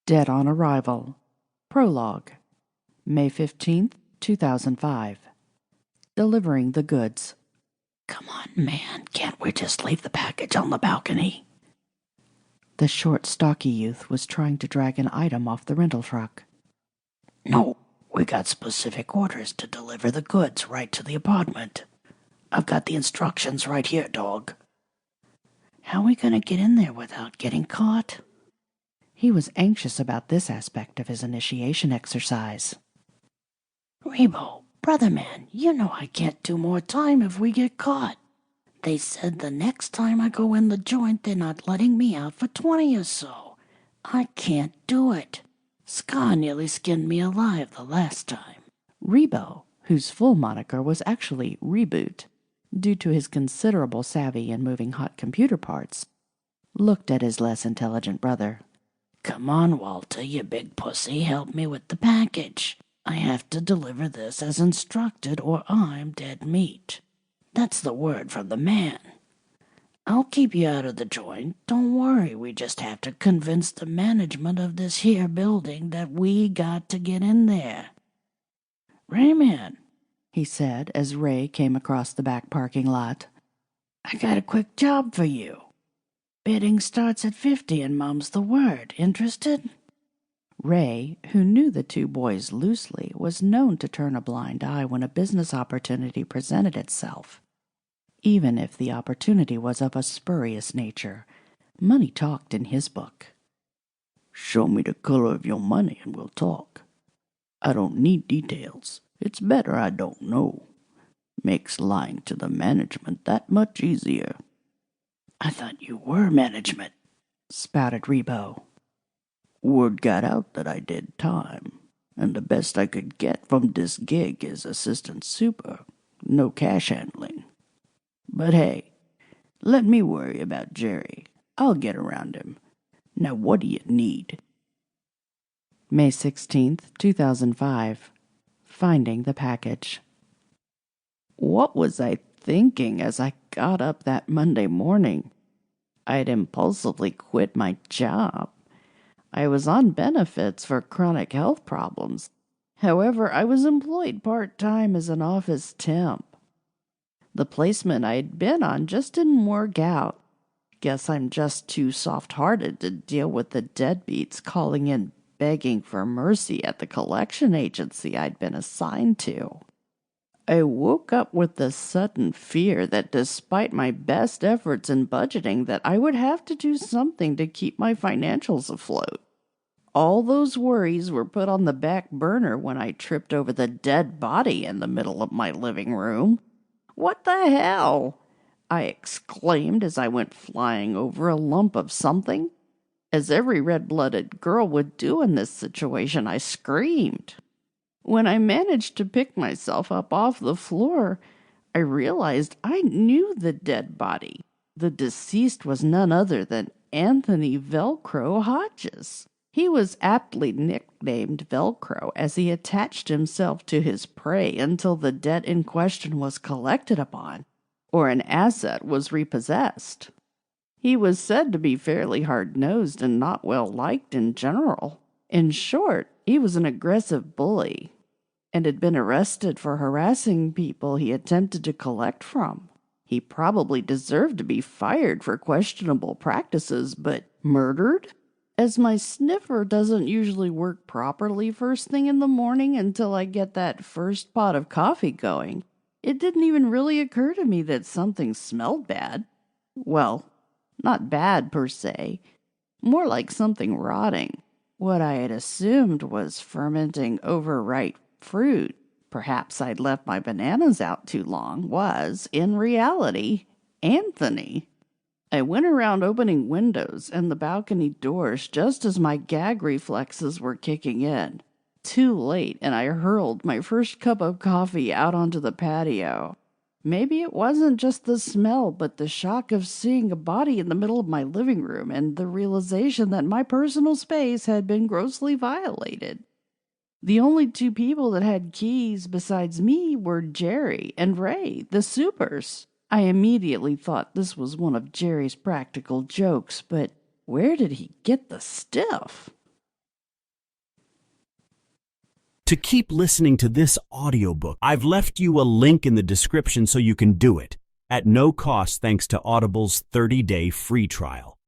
Dead on Arrival. Prologue. May 15th, 2005. Delivering the goods. Come on, man. Can't we just leave the package on the balcony? The short, stocky youth was trying to drag an item off the rental truck. No, we got specific orders to deliver the goods right to the apartment. I've got the instructions right here, dog. How are we gonna get in there without getting caught? He was anxious about this aspect of his initiation exercise. Rebo, brother man, you know I can't do more time if we get caught. They said the next time I go in the joint, they're not letting me out for 20 or so. I can't do it. Scar nearly skinned me alive the last time. Rebo, whose full moniker was actually Reboot, due to his considerable savvy in moving hot computer parts, looked at his less intelligent brother. Come on, Walter, you big pussy, help me with the package. I have to deliver this as instructed or I'm dead meat. That's the word from the man. I'll keep you out of the joint. Don't worry, we just have to convince the management of this here building that we got to get in there. Rayman, he said as Ray came across the back parking lot. I got a quick job for you. Bidding starts at 50 and mum's the word. Interested? Ray, who knew the two boys loosely, was known to turn a blind eye when a business opportunity presented itself. Even if the opportunity was of a spurious nature, money talked in his book. Show me the color of your money and we'll talk. I don't need details. It's better I don't know. Makes lying to the management that much easier. I thought you were management, spouted Rebo. Word got out that I did time, and the best I could get from this gig is assistant super, no cash handling. But hey, let me worry about Jerry. I'll get around him. Now what do you need? May 16th, 2005. Finding the package. What was I thinking as I got up that Monday morning? I'd impulsively quit my job. I was on benefits for chronic health problems. However, I was employed part-time as an office temp. The placement I'd been on just didn't work out. Guess I'm just too soft-hearted to deal with the deadbeats calling in begging for mercy at the collection agency I'd been assigned to. I woke up with the sudden fear that despite my best efforts in budgeting that I would have to do something to keep my financials afloat. All those worries were put on the back burner when I tripped over the dead body in the middle of my living room. What the hell? I exclaimed as I went flying over a lump of something. As every red-blooded girl would do in this situation, I screamed. When I managed to pick myself up off the floor, I realized I knew the dead body. The deceased was none other than Anthony Velcro Hodges. He was aptly nicknamed Velcro as he attached himself to his prey until the debt in question was collected upon, or an asset was repossessed. He was said to be fairly hard-nosed and not well-liked in general. In short, he was an aggressive bully, and had been arrested for harassing people he attempted to collect from. He probably deserved to be fired for questionable practices, but murdered? As my sniffer doesn't usually work properly first thing in the morning until I get that first pot of coffee going, it didn't even really occur to me that something smelled bad. Well, not bad per se, more like something rotting. What I had assumed was fermenting overripe fruit, perhaps I'd left my bananas out too long, was, in reality, Anthony. I went around opening windows and the balcony doors just as my gag reflexes were kicking in. Too late, and I hurled my first cup of coffee out onto the patio. Maybe it wasn't just the smell, but the shock of seeing a body in the middle of my living room and the realization that my personal space had been grossly violated. The only two people that had keys besides me were Jerry and Ray, the supers. I immediately thought this was one of Jerry's practical jokes, but where did he get the stiff? To keep listening to this audiobook, I've left you a link in the description so you can do it, at no cost thanks to Audible's 30-day free trial.